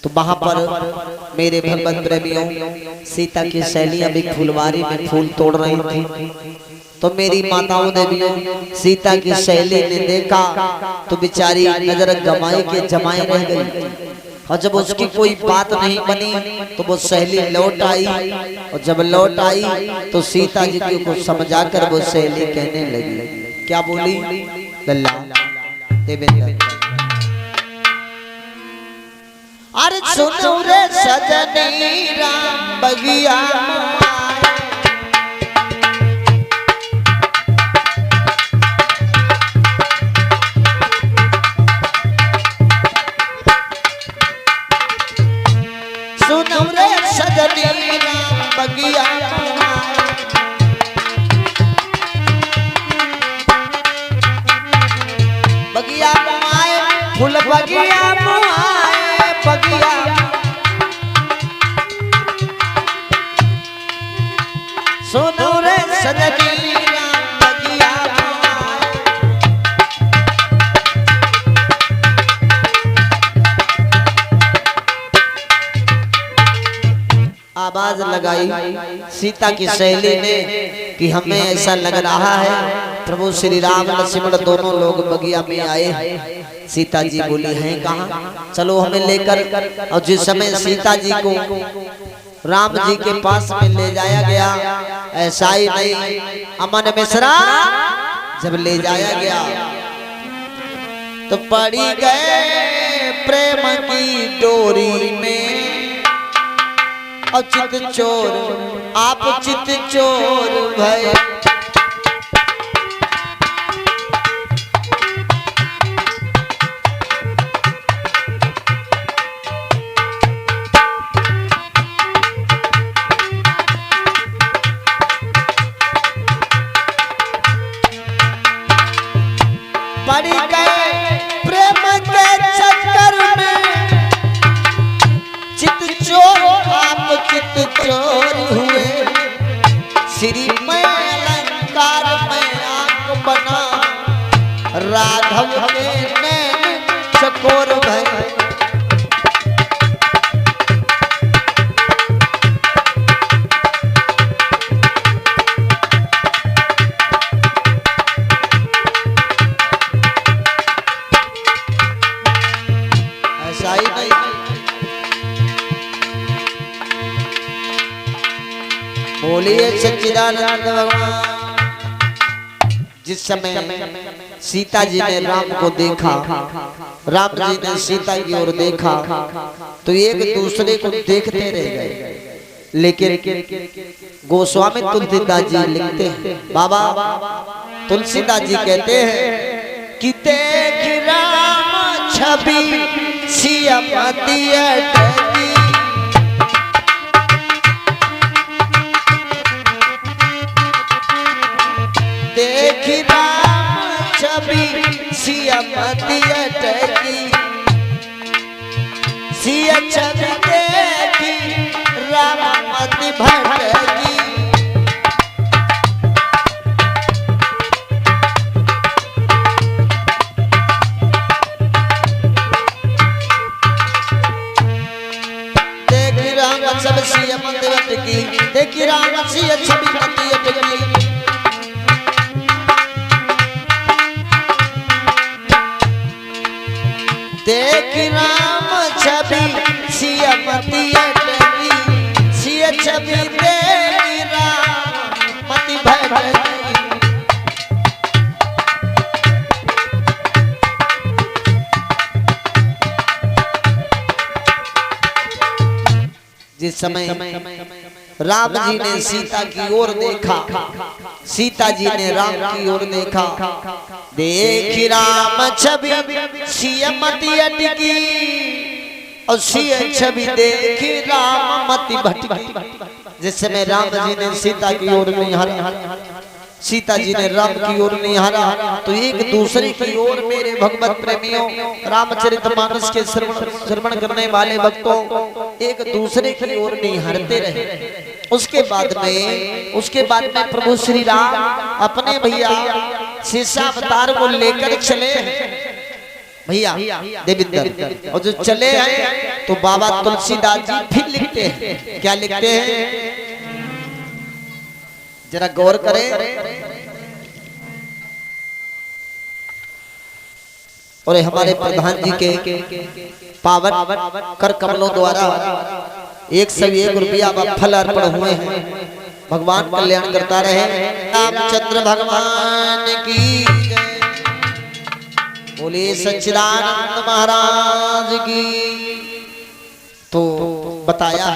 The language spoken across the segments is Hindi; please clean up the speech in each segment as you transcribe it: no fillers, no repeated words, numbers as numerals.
तो वहां पर मेरे भगवत प्रेमियों सीता की सहेली अभी फुलवारी में फूल तोड़ रही थी। तो मेरी माताओं ने भी सीता की सहेली ने देखा तो बेचारी नजर गमाई के जमाए रह गई। और जब उसकी कोई बात नहीं बनी तो वो सहेली लौट आई। और जब लौट आई तो सीता जी को समझाकर वो सहेली कहने लगी, क्या बोली? लल्ला देवेंद्र, अरे सुनो रे सजनी राम बगिया बगिया मुआए फूल बगिया मुआए बगिया सुनो रे सजनी बगिया आवाज लगाई सीता की सहेली ने कि हमें ऐसा लग रहा है प्रभु श्री राम लक्ष्मण दोनों लोग बगिया में आए। सीता जी बोली हैं कहाँ, चलो हमें लेकर। और जिस समय सीता जी को राम जी के पास में ले जाया गया, ऐसा ही नहीं अमन मिश्रा जब ले जाया गया तो पड़ी गए प्रेम की डोरी में। और चित चोर आप चित चोर भय पड़ गए प्रेम के चक्कर में। चित चोर आप चित चोर हुए। श्री में अलंकार में आंख बना राघव के नैन चकोर भय। बोलिए सच्चिदानंद भगवान। जिस समय सीता जी ने राम को देखा, राम जी ने सीता की ओर देखा तो एक दूसरे को देखते रह गए। लेकिन गोस्वामी तुलसीदास जी लिखते हैं, बाबा तुलसीदास जी कहते हैं कि देख राम छवि सिया मति अटकी। देख राम छवि सिया मति अटकी। सिया छवि देखी राम मति भटकी। देख राम छवि सिया मति अटकी। देख राम सिया छवि मति अटकी। देख राम छवि सिया मति अटकी। सिया छवि देख राम मति भटकी। जिस समय राम जी ने सीता की ओर देखा, सीता जी ने राम की ओर देखा। देख राम छवि सिया मति अटकी। और सिया छवि देख राम मति भटकी। जिस समय राम जी ने सीता की ओर निहारा, सीता जी ने राम की ओर निहारा तो एक दूसरे की ओर मेरे भगवत प्रेमियों रामचरितमानस के श्रवण करने वाले भक्तों एक दूसरे की ओर निहारते रहे। उसके बाद में प्रभु श्री राम अपने भैया शेषावतार को लेकर चले। भैया देविंदर। और जो चले आए तो बाबा तुलसीदास जी फिर लिखते हैं, क्या लिखते हैं जरा गौर करें। और हमारे प्रधान जी के पावन कर कमलों द्वारा 101 रुपया फल अर्पण हुए हैं। भगवान कल्याण करता रहे। रामचंद्र भगवान की जय। बोले सच्चिदानंद महाराज की। तो बताया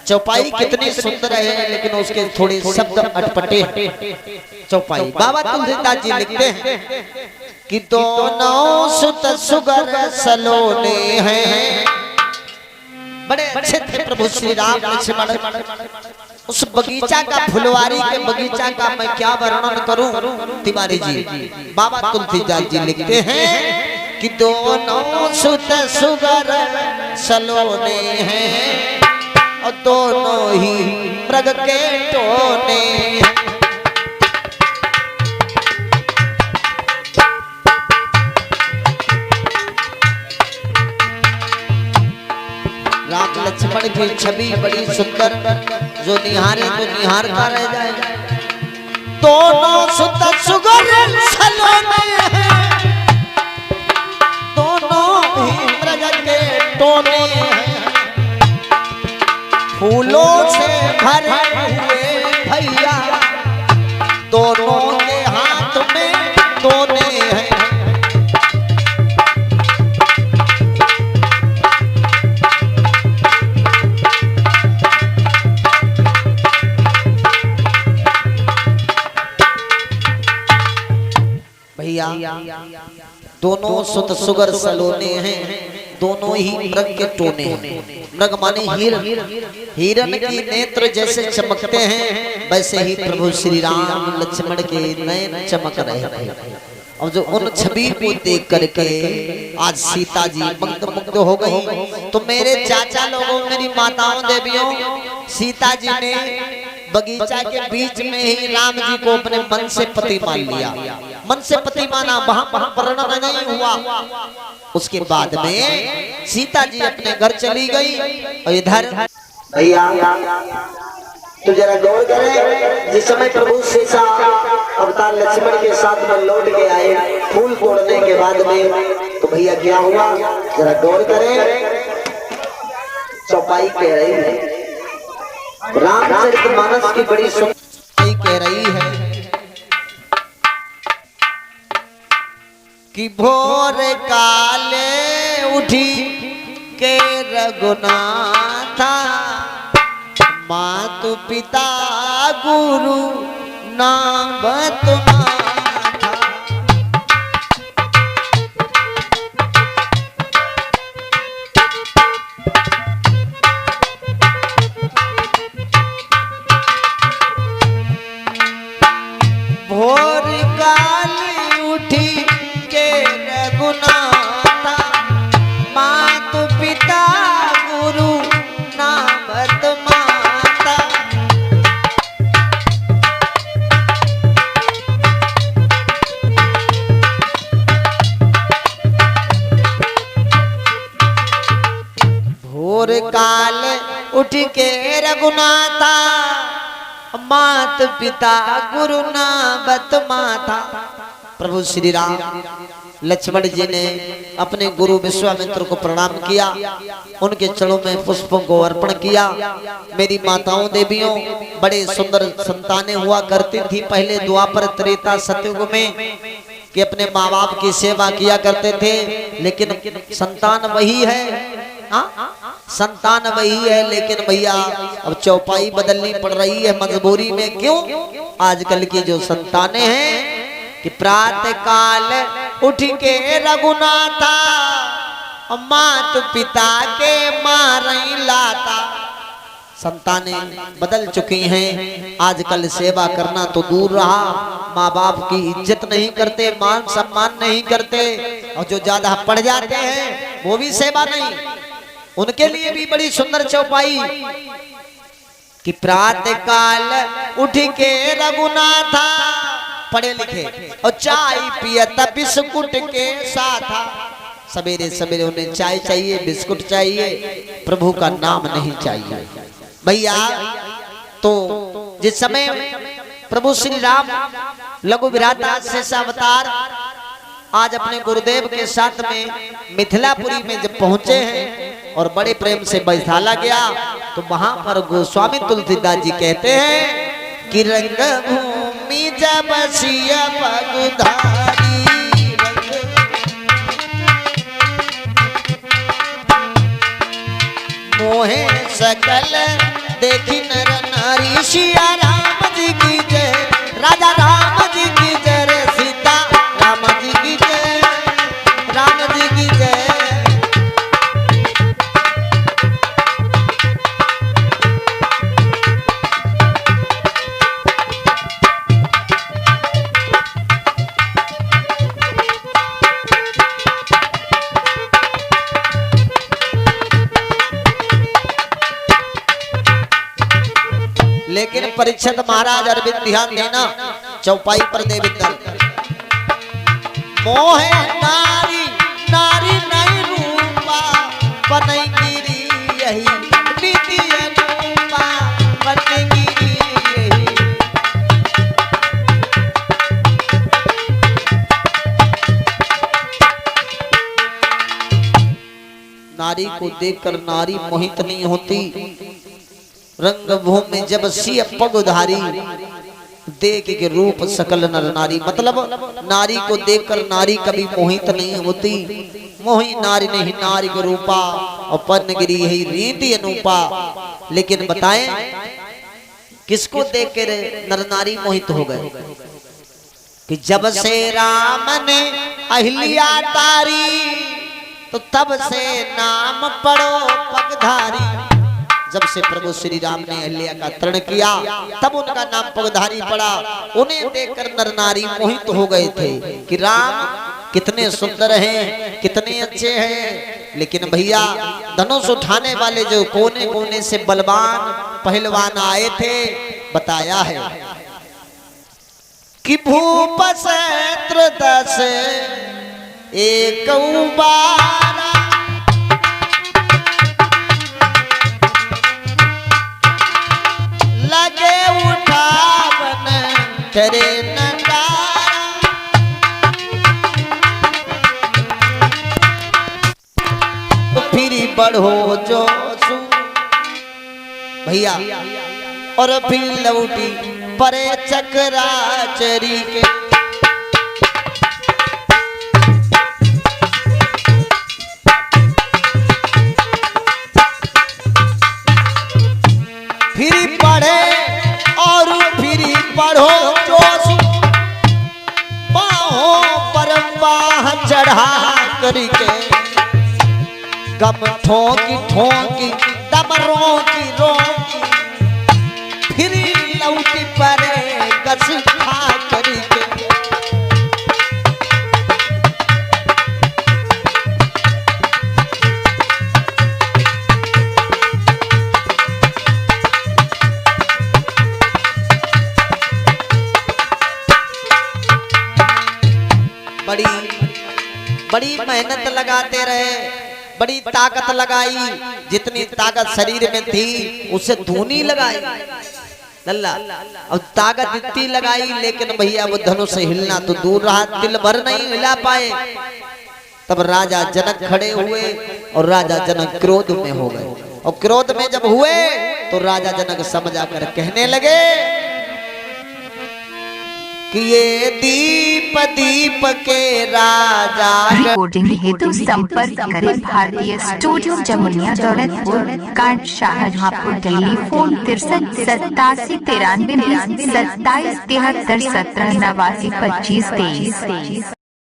चौपाई कितनी सुंदर है, लेकिन उसके थोड़े शब्द अटपटे। चौपाई बाबा तुलसीदास जी लिखते हैं कि दोनों सुत सुगर सलोने हैं। बड़े अच्छे थे प्रभु श्री राम लक्ष्मण। उस बगीचा का, फुलवारी के बगीचा का मैं क्या वर्णन करूं तिवारी जी। बाबा तुलसीदास जी लिखते हैं कि दोनों सुत सुगर सलोने हैं और दोनों ही मृग के टोने हैं। राम लक्ष्मण की छवि बड़ी सुंदर, जो निहारे तो निहारता रह जाए। दोनों सुत सुगर सलोने हैं, दोनों ही मृग के टोने हैं। फूलों से भरे हुए भैया दोनों के हाथ में दोने हैं। भैया दोनों सुत सुगर सलोने हैं, दोनों ही मृग के टोने हैं। मृग माने हिरण। हिरण की नेत्र जैसे चमकते हैं, वैसे ही प्रभु श्री राम लक्ष्मण के नयन चमक रहे हैं। और जो उन छवि को देख करके आज सीता जी मंत्रमुग्ध हो गई। तो मेरे चाचा लोगों, मेरी माताओं, देवियों, सीता जी ने बगीचा के बीच में ही राम जी को अपने मन से पति मान लिया। मन से पति माना, वहां वर्णन नहीं हुआ। उसके बाद में सीता जी अपने घर चली गई। और इधर भैया तो जरा गौर करें, जिस समय प्रभु सीता अवतार लक्ष्मण के साथ में लौट के आए फूल तोड़ने के बाद में, तो भैया क्या हुआ जरा गौर करें। चौपाई कह रही है, रामचरितमानस की बड़ी चौपाई कह रही है कि भोर काले उठी के रघुनाथा, मातु पिता गुरु नाम तुम्हारा। भोर काली उठी के रघुनाथा, मातु पिता गुरु नाम तुम्हारा। भोर काल उठ के रघुनाथा, मात पिता गुरु नाम माता। प्रभु श्री राम लक्ष्मण जी ने अपने गुरु विश्वामित्र को प्रणाम किया, उनके चरणों में पुष्पों को अर्पण किया। मेरी माताओं, देवियों, बड़े सुंदर संतानें हुआ करती थी पहले द्वापर त्रेता सतयुग में, कि अपने माँ बाप की सेवा किया करते थे। लेकिन संतान वही है, संतान वही है, लेकिन भैया अब चौपाई बदलनी पड़ रही है मजबूरी में। क्यों? आजकल की जो संतानें हैं कि प्रातः काल उठ के रघुनाथा, मात पिता के मारई लाता। संतानें बदल चुकी हैं। आजकल सेवा करना तो दूर रहा, माँ बाप की इज्जत नहीं करते, मान सम्मान नहीं करते, और जो ज्यादा पढ़ जाते हैं वो भी सेवा नहीं। उनके लिए भी बड़ी सुंदर चौपाई कि प्रातः काल उठ के रघुनाथा, पढ़े लिखे, और चाय पियता बिस्कुट के साथ। सवेरे सवेरे उन्हें चाय चाहिए, बिस्कुट चाहिए, प्रभु का नाम नहीं चाहिए भैया। तो जिस समय प्रभु श्री राम लघु विराट शेषावतार आज अपने गुरुदेव के साथ में मिथिलापुरी में जब पहुंचे हैं और बड़े प्रेम से बैठाला गया, तो वहां पर गोस्वामी तुलसीदास जी कहते हैं कि रंग भूमि जब सिया पगुधारी, मोहे सकल देखी नर नारी, सिया राम जी की जय, राजा राम जी की जय, रे सीता राम जी की जय, राम जी की जय। लेकिन परीक्षित महाराज अरविंद ध्यान देना, चौपाई पर देविंदर मोहे नारी नारी नहीं रूपा बनई गिरी, यही नीति अनुपा बनई गिरी यही। नारी को देखकर नारी मोहित नहीं होती, रंग भूमि जब सिय पगुधारी, देख के रूप सकल नर नारी। मतलब नारी को देखकर नारी कभी मोहित नहीं होती, मोही नारी नहीं नारी के रूपा, और पन्नगिरी ही रीति अनुपा। लेकिन बताएं किसको देख के नर नारी मोहित हो गए? कि जब से राम ने अहिल्या तारी, तो तब से नाम पड़ो पगधारी। जब से प्रभु श्री राम ने अहिल्या का तरण किया, तब उनका नाम पगधारी पड़ा। उन्हें देखकर नर नारी मोहित हो गए थे कि राम कितने सुंदर हैं, कितने अच्छे हैं। लेकिन भैया धनुष उठाने वाले जो कोने कोने से बलवान पहलवान आए थे, बताया है कि भूप से त्रयोदश एक बारा, लगे उठावन करे नगारा। फिर बढ़ो जो भैया, और फिर लौटी परे चक्राचरी के। फिर पढ़े और फिर पढ़ो जोश, बाहों पर बाह चढ़ा करके, गम ठोकी ठोकी दम रोकी रोकी, फिर लौटी परे कस खा करके। बड़ी बड़ी मेहनत लगाते रहे, बड़ी ताकत लगाई, जितनी ताकत शरीर में थी उसे धूनी लगाई लल्ला, और ताकत इतनी लगाई। लेकिन भैया वो धनुष से हिलना तो दूर रहा, दिल भर नहीं हिला पाए। तब राजा जनक खड़े हुए और राजा जनक क्रोध में हो गए, और क्रोध में जब हुए तो राजा जनक समझा कर कहने लगे कि ये दीप दीप के राजा। रिकॉर्डिंग हेतु संपर्क करें भारतीय स्टूडियो जमुनिया दौलतपुर, कांट शाहजहांपुर, दिल्ली। फोन 63 87 93 27 73 17 89 25 23।